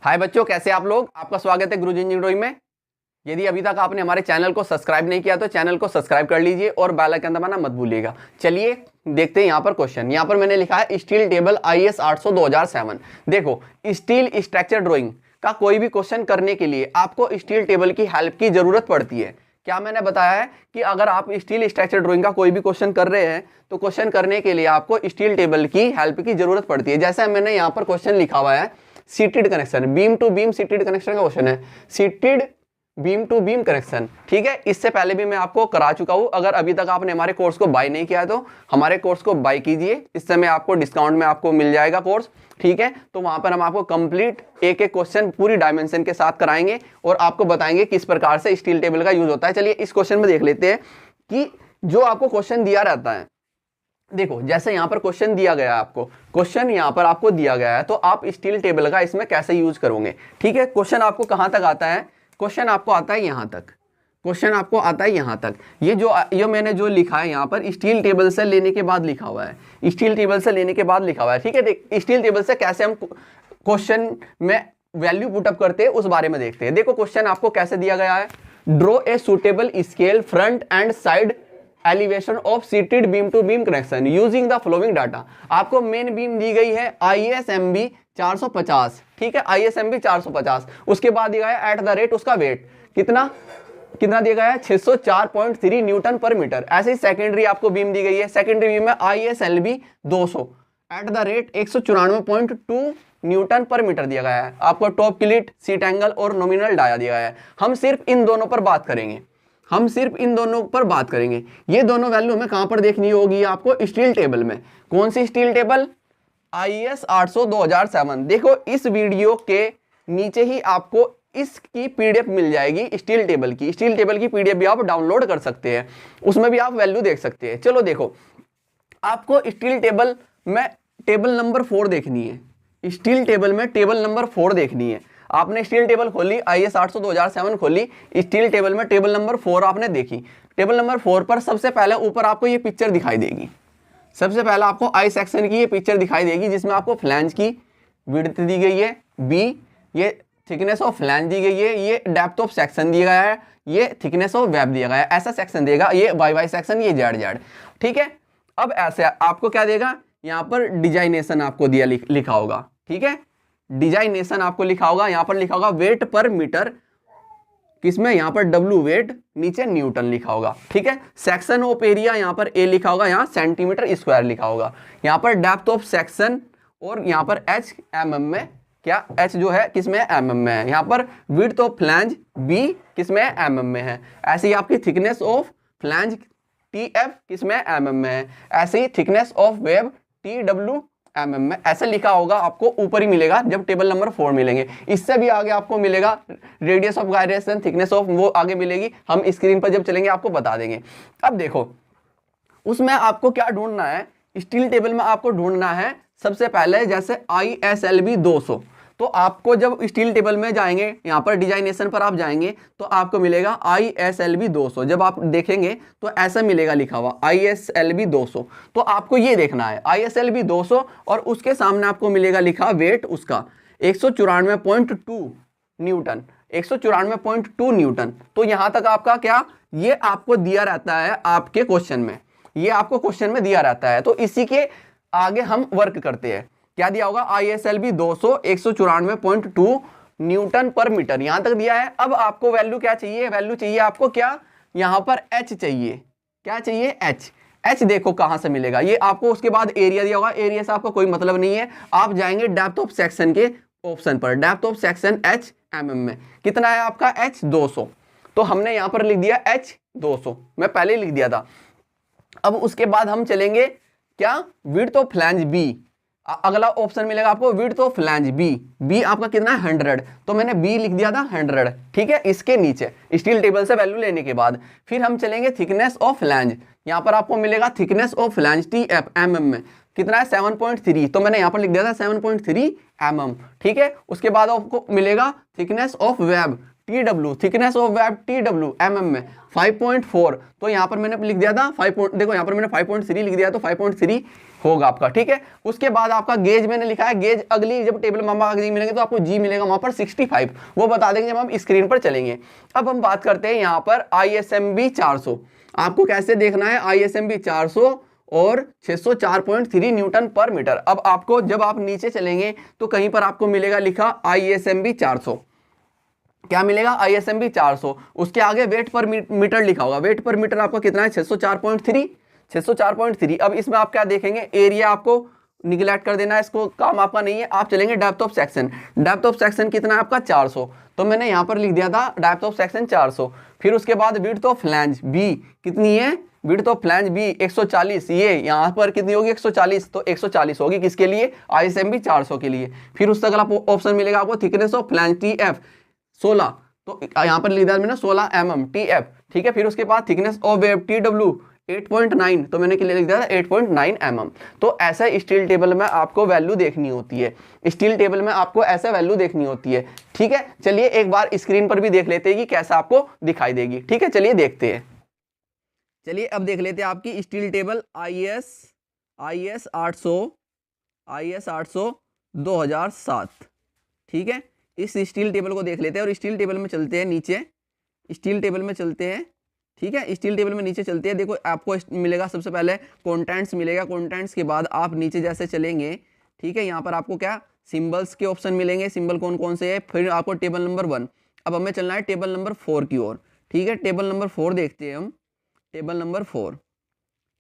हाय बच्चों, कैसे आप लोग। आपका स्वागत है गुरुजी इंजीनियरिंग में। यदि अभी तक आपने हमारे चैनल को सब्सक्राइब नहीं किया तो चैनल को सब्सक्राइब कर लीजिए और बेल आइकन दबाना मत भूलिएगा। चलिए देखते हैं यहाँ पर क्वेश्चन। यहाँ पर मैंने लिखा है स्टील टेबल IS 800 2007। देखो, स्टील स्ट्रक्चर ड्राइंग का कोई भी क्वेश्चन करने के लिए आपको स्टील टेबल की हेल्प की जरूरत पड़ती है। क्या मैंने बताया है कि अगर आप स्टील स्ट्रक्चर ड्राइंग का कोई भी क्वेश्चन कर रहे हैं तो क्वेश्चन करने के लिए आपको स्टील टेबल की हेल्प की जरूरत पड़ती है। जैसे मैंने यहाँ पर क्वेश्चन लिखा हुआ है seated connection, beam to beam seated connection का क्वेश्चन है, seated beam to beam connection. ठीक है, इससे पहले भी मैं आपको करा चुका हूं। अगर अभी तक आपने हमारे कोर्स को बाय नहीं किया है तो हमारे कोर्स को बाय कीजिए, इस समय आपको डिस्काउंट में आपको मिल जाएगा कोर्स। ठीक है, तो वहां पर हम आपको कंप्लीट एक एक क्वेश्चन पूरी डायमेंशन के साथ कराएंगे और आपको बताएंगे किस प्रकार से स्टील टेबल का यूज होता है। चलिए इस क्वेश्चन में देख लेते हैं कि जो आपको क्वेश्चन दिया रहता है। देखो, जैसे यहाँ पर क्वेश्चन दिया गया है, आपको क्वेश्चन यहाँ पर आपको दिया गया है तो आप स्टील टेबल का इसमें कैसे यूज करोगे। ठीक है, क्वेश्चन आपको कहाँ तक आता है? क्वेश्चन आपको आता है यहाँ तक, क्वेश्चन आपको आता है यहाँ तक। ये मैंने जो लिखा है यहाँ पर स्टील टेबल से लेने के बाद लिखा हुआ है, स्टील टेबल से लेने के बाद लिखा हुआ है। ठीक है, देख स्टील टेबल से कैसे हम क्वेश्चन में वैल्यू पुटअप करते हैं उस बारे में देखते हैं। देखो, क्वेश्चन आपको कैसे दिया गया है, draw a suitable scale front and side elevation of seated beam to beam connection using the flowing data. आपको मेन बीम दी गई है ISMB 450। ठीक है, ISMB 450। उसके बाद दिया है एट द रेट, उसका वेट कितना दिया गया है 604.3 न्यूटन पर मीटर। ऐसे ही सेकेंडरी आपको बीम दी गई है, सेकेंडरी बीम है ISLB 200 at the rate 194.2 Newton पर मीटर दिया गया है। आपको टॉप क्लिट, सीट एंगल और नॉमिनल डाया दिया गया है। हम सिर्फ इन दोनों पर बात करेंगे, ये दोनों वैल्यू हमें कहां पर देखनी होगी आपको? स्टील टेबल में। कौन सी स्टील टेबल? IS 800 2007। देखो, इस वीडियो के नीचे ही आपको इसकी PDF मिल जाएगी स्टील टेबल की। स्टील टेबल की PDF भी आप डाउनलोड कर सकते हैं, उसमें भी आप वैल्यू देख सकते हैं। चलो देखो, आपको स्टील टेबल में टेबल नंबर 4 देखनी है, स्टील टेबल में टेबल नंबर 4 देखनी है। आपने स्टील टेबल खोली, IS 800 2007 खोली, स्टील टेबल में टेबल नंबर 4 आपने देखी। टेबल नंबर 4 पर सबसे पहले ऊपर आपको ये पिक्चर दिखाई देगी, सबसे पहले आपको I सेक्शन की ये पिक्चर दिखाई देगी जिसमें आपको फ्लैंज की विड्थ दी गई है B, ये थिकनेस ऑफ फ्लैंज दी गई है, ये डेप्थ ऑफ सेक्शन दिया गया है, ये थिकनेस ऑफ वेब दिया गया है। ऐसा सेक्शन देगा, ये YY सेक्शन, ये ZZ। ठीक है, अब ऐसे आपको क्या देगा, यहाँ पर डिजाइनेशन आपको दिया लिखा होगा। ठीक है, डिजाइनेशन आपको लिखा होगा, यहाँ पर लिखा होगा वेट पर मीटर, किसमें? यहाँ पर W वेट, नीचे न्यूटन लिखा होगा। ठीक है, सेक्शन ऑफ एरिया यहाँ पर A लिखा होगा, यहाँ सेंटीमीटर स्क्वायर लिखा होगा। यहाँ पर डेप्थ ऑफ सेक्शन और यहाँ पर H mm में, क्या H जो है किसमें? mm में है। यहाँ पर विड्थ ऑफ फ्लैंज B किसमें? mm में है। ऐसे ही आपकी थिकनेस ऑफ फ्लैंज TF किसमें? mm में है। ऐसे ही thickness of web TW mm में। ऐसे लिखा होगा, आपको ऊपर ही मिलेगा जब टेबल नंबर 4 मिलेंगे। इससे भी आगे आपको मिलेगा radius of gyration, thickness of, वो आगे मिलेगी, हम स्क्रीन पर जब चलेंगे आपको बता देंगे। अब देखो, उसमें आपको क्या ढूंढना है, स्टील टेबल में आपको ढूंढना है सबसे पहले जैसे ISLB 200। तो आपको जब स्टील टेबल में जाएंगे, यहाँ पर डिजाइनेशन पर आप जाएंगे तो आपको मिलेगा ISLB 200। जब आप देखेंगे तो ऐसा मिलेगा लिखा हुआ ISLB 200। तो आपको ये देखना है ISLB 200 और उसके सामने आपको मिलेगा लिखा वेट उसका 194.2 न्यूटन, 194.2 न्यूटन। तो यहाँ तक आपका क्या, ये आपको दिया रहता है आपके क्वेश्चन में, ये आपको क्वेश्चन में दिया रहता है। तो इसी के आगे हम वर्क करते हैं। क्या दिया होगा? ISLB 200 194.2 न्यूटन पर मीटर, यहां तक दिया है। अब आपको वैल्यू क्या चाहिए? वैल्यू चाहिए आपको क्या, यहां पर H चाहिए। क्या चाहिए? H देखो कहां से मिलेगा, ये आपको उसके बाद एरिया दिया होगा, एरिया से आपको कोई मतलब नहीं है। आप जाएंगे डेप्थ ऑफ सेक्शन के ऑप्शन पर, depth of section H mm में कितना है आपका? H 200। तो हमने यहां पर लिख दिया H 200, मैं पहले लिख दिया था। अब उसके बाद हम चलेंगे क्या, विड्थ ऑफ फ्लैंज B। अगला ऑप्शन मिलेगा आपको विड्थ ऑफ फ्लैंज B आपका कितना है? 100। तो मैंने B लिख दिया था 100। ठीक है, इसके नीचे स्टील टेबल से वैल्यू लेने के बाद फिर हम चलेंगे थिकनेस ऑफ फ्लैंज। यहाँ पर आपको मिलेगा thickness of flange TF mm में कितना है? 7.3। तो मैंने यहाँ पर लिख दिया था 7.3 mm। ठीक है, उसके बाद आपको मिलेगा thickness of web TW, thickness of web TW mm में 5.4। तो यहाँ पर मैंने लिख दिया था 5, देखो यहाँ पर मैंने 5.3 लिख दिया, तो 5.3 होगा आपका, ठीक है। उसके बाद आपका गेज मैंने लिखा है, गेज अगली जब टेबल में हम आगे मिलेंगे तो आपको जी मिलेगा वहां पर 65, वो बता देंगे जब हम स्क्रीन पर चलेंगे। अब हम बात करते हैं यहाँ पर ISMB 400, आपको कैसे देखना है ISMB 400 और 604.3 न्यूटन पर मीटर। अब आपको जब आप नीचे चलेंगे तो कहीं पर आपको मिलेगा लिखा ISMB 400, क्या मिलेगा ISMB 400, उसके आगे वेट पर मीटर लिखा होगा, वेट पर मीटर आपका कितना है 604.3, 604.3। अब इसमें आप क्या देखेंगे, एरिया आपको निगलेक्ट कर देना है, इसको काम आपका नहीं है। आप चलेंगे depth of section, depth of section कितना है आपका 400, तो मैंने यहाँ पर लिख दिया था डेप्थ ऑफ सेक्शन 400। फिर उसके बाद विड्थ ऑफ फ्लैंज बी कितनी है, विड्थ ऑफ फ्लैंज बी 140, ये यहाँ पर कितनी होगी 140, तो 140 होगी किसके लिए ISMB 400 के लिए। फिर उससे अगला ऑप्शन मिलेगा आपको थिकनेस ऑफ फ्लैंज TF 16, तो यहाँ पर लिख दिया मैंने 16 mm TF, ठीक है। फिर उसके बाद थिकनेस ऑफ वेब TW 8.9, तो मैंने लिख दिया था 8.9 mm। तो ऐसा स्टील टेबल में आपको वैल्यू देखनी होती है, स्टील टेबल में आपको ऐसा वैल्यू देखनी होती है, ठीक है। चलिए एक बार स्क्रीन पर भी देख लेते हैं कि कैसा आपको दिखाई देगी, ठीक है। चलिए देखते हैं, चलिए अब देख लेते हैं आपकी स्टील टेबल IS 800 2007, ठीक है। इस स्टील टेबल को देख लेते हैं और स्टील टेबल में चलते हैं नीचे, स्टील टेबल में चलते हैं, ठीक है। स्टील टेबल में नीचे चलते हैं, देखो आपको मिलेगा सबसे पहले कंटेंट्स मिलेगा, कंटेंट्स के बाद आप नीचे जैसे चलेंगे, ठीक है। यहाँ पर आपको क्या सिंबल्स के ऑप्शन मिलेंगे, सिंबल कौन कौन से है, फिर आपको टेबल नंबर 1, अब हमें चलना है टेबल नंबर 4 की ओर, ठीक है। टेबल नंबर 4 देखते हैं हम, टेबल नंबर 4,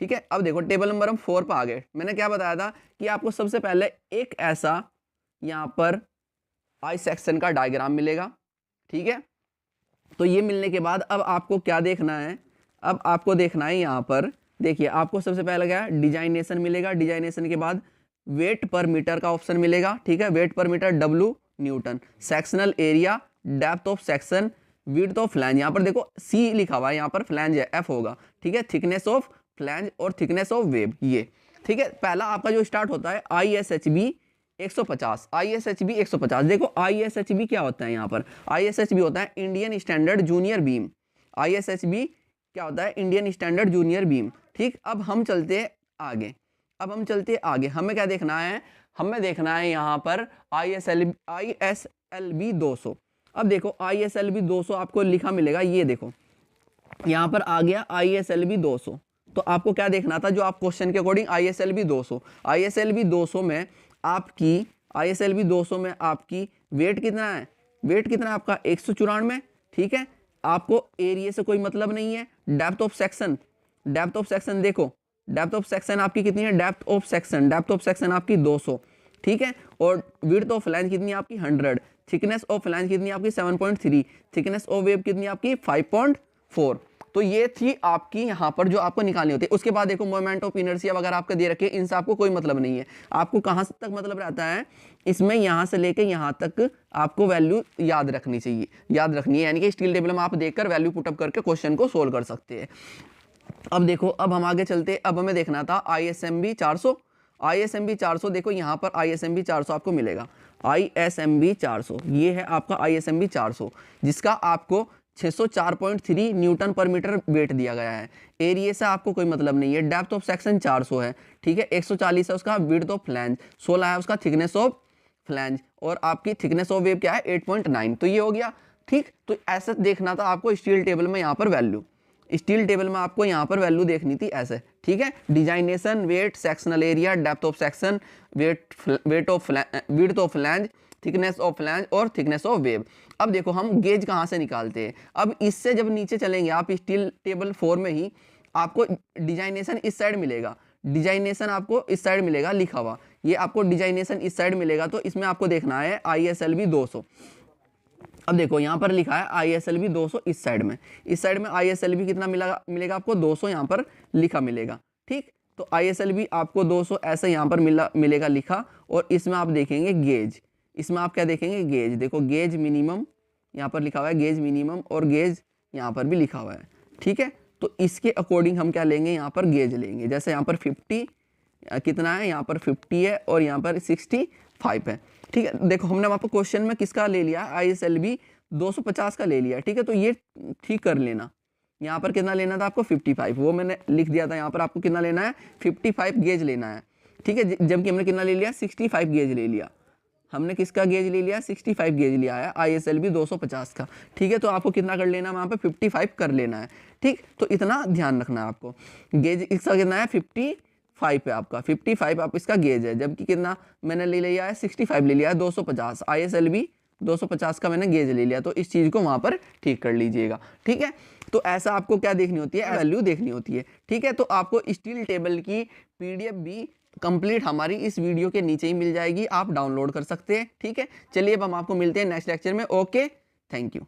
ठीक है। अब देखो टेबल नंबर हम 4 पर आ गए। मैंने क्या बताया था कि आपको सबसे पहले एक ऐसा यहाँ पर आई सेक्शन का डायग्राम मिलेगा, ठीक है। तो ये मिलने के बाद अब आपको क्या देखना है, अब आपको देखना है यहाँ पर देखिए आपको सबसे पहले क्या डिजाइनेशन मिलेगा, डिजाइनेशन के बाद वेट पर मीटर का ऑप्शन मिलेगा, ठीक है। वेट पर meter W newton, sectional area, depth of section, width of flange, यहाँ पर देखो C लिखा हुआ है, यहाँ पर फ्लैंज है F होगा, ठीक है। थिकनेस ऑफ फ्लैंज और थिकनेस ऑफ वेब, ये ठीक है। पहला आपका जो स्टार्ट होता है ISHB 150, ISHB 150। देखो ISHB क्या होता है, यहाँ पर ISHB होता है Indian standard junior beam, ISHB क्या होता है इंडियन स्टैंडर्ड जूनियर बीम, ठीक। अब हम चलते आगे, अब हम चलते आगे, हमें क्या देखना है, हमें देखना है यहाँ पर ISLB 200। अब देखो ISLB 200 आपको लिखा मिलेगा, ये देखो यहाँ पर आ गया ISLB 200। तो आपको क्या देखना था, जो आप क्वेश्चन के अकॉर्डिंग ISLB 200, ISLB 200 में आपकी ISLB 200 में आपकी वेट कितना है, वेट कितना है आपका 194, ठीक है। आपको एरिया से कोई मतलब नहीं है। Depth of section, depth of section देखो, डेप्थ ऑफ सेक्शन आपकी कितनी है, डेप्थ ऑफ सेक्शन आपकी 200, ठीक है। और विड्थ ऑफ फ्लैंज कितनी है आपकी 100, थिकनेस ऑफ फ्लैंज कितनी है आपकी 7.3, थिकनेस ऑफ वेब कितनी है आपकी 5.4। तो ये थी आपकी यहाँ पर जो आपको निकालनी होती है। उसके बाद देखो मोमेंट ऑफ इनर्शिया वगैरह आपका दे रखे, इनसे आपको कोई मतलब नहीं है। आपको कहाँ तक मतलब रहता है, इसमें यहाँ से लेके यहाँ तक आपको वैल्यू याद रखनी चाहिए, याद रखनी है, यानी कि स्टील टेबल में आप देखकर वैल्यू पुटअप करके क्वेश्चन को सोल्व कर सकते हैं। अब देखो अब हम आगे चलते, अब हमें देखना था ISMB 400, ISMB 400 देखो यहाँ पर ISMB 400 आपको मिलेगा, ISMB 400 ये है आपका ISMB 400, जिसका आपको 604.3 न्यूटन पर मीटर वेट दिया गया है। एरिया से आपको कोई मतलब नहीं है। डेप्थ ऑफ सेक्शन 400 है, ठीक है। 140 है उसका विड्थ ऑफ फ्लैंज, 16 है उसका थिकनेस ऑफ फ्लैंज, और आपकी थिकनेस ऑफ वेव क्या है 8.9। तो ये हो गया, ठीक। तो ऐसे देखना था आपको स्टील टेबल में यहाँ पर वैल्यू, स्टील टेबल में आपको यहाँ पर वैल्यू देखनी थी ऐसे, ठीक है। Designation, weight, sectional area, depth of section, width of flange, thickness of flange और थिकनेस ऑफ वेव। अब देखो हम गेज कहाँ से निकालते हैं। अब इससे जब नीचे चलेंगे आप स्टील टेबल 4 में ही आपको डिजाइनेशन इस साइड मिलेगा, डिजाइनेशन आपको इस साइड मिलेगा लिखा हुआ, ये आपको डिजाइनेशन इस साइड मिलेगा। तो इसमें आपको देखना है ISLB 200। अब देखो यहाँ पर लिखा है ISLB 200 इस साइड में, इस साइड में ISLB कितना मिलेगा आपको 200 यहाँ पर लिखा मिलेगा, ठीक। तो ISLB आपको 200 ऐसे यहाँ पर मिलेगा लिखा। और इसमें आप देखेंगे गेज, इसमें आप क्या देखेंगे गेज, देखो गेज मिनिमम यहाँ पर लिखा हुआ है, गेज मिनिमम, और गेज यहाँ पर भी लिखा हुआ है, ठीक है। तो इसके अकॉर्डिंग हम क्या लेंगे, यहाँ पर गेज लेंगे। जैसे यहाँ पर 50 कितना है, यहाँ पर 50 है और यहाँ पर 65 है, ठीक है। देखो हमने वहाँ पर क्वेश्चन में किसका ले लिया, ISLB 250 का ले लिया, ठीक है। तो ये ठीक कर लेना, यहाँ पर कितना लेना था आपको 55, वो मैंने लिख दिया था। यहाँ पर आपको कितना लेना है 55 गेज लेना है। ठीक है, जबकि हमने कितना ले लिया, 65 गेज ले लिया। हमने किसका गेज ले लिया, 65 गेज लिया है, ISLB 250 का। ठीक है, तो आपको कितना कर लेना है वहाँ पे, 55 कर लेना है। ठीक, तो इतना ध्यान रखना है आपको। गेज इसका कितना है, 55 है आपका, 55 आप इसका गेज है, जबकि कितना मैंने ले लिया है, 65 ले लिया है, 250 ISLB 250 का मैंने गेज ले लिया। तो इस चीज़ को वहाँ पर ठीक कर लीजिएगा। ठीक है, तो ऐसा आपको क्या देखनी होती है, वैल्यू देखनी होती है। ठीक है, तो आपको स्टील टेबल की PDF भी कंप्लीट हमारी इस वीडियो के नीचे ही मिल जाएगी, आप डाउनलोड कर सकते हैं। ठीक है, चलिए अब हम आपको मिलते हैं नेक्स्ट लेक्चर में। Okay, thank you.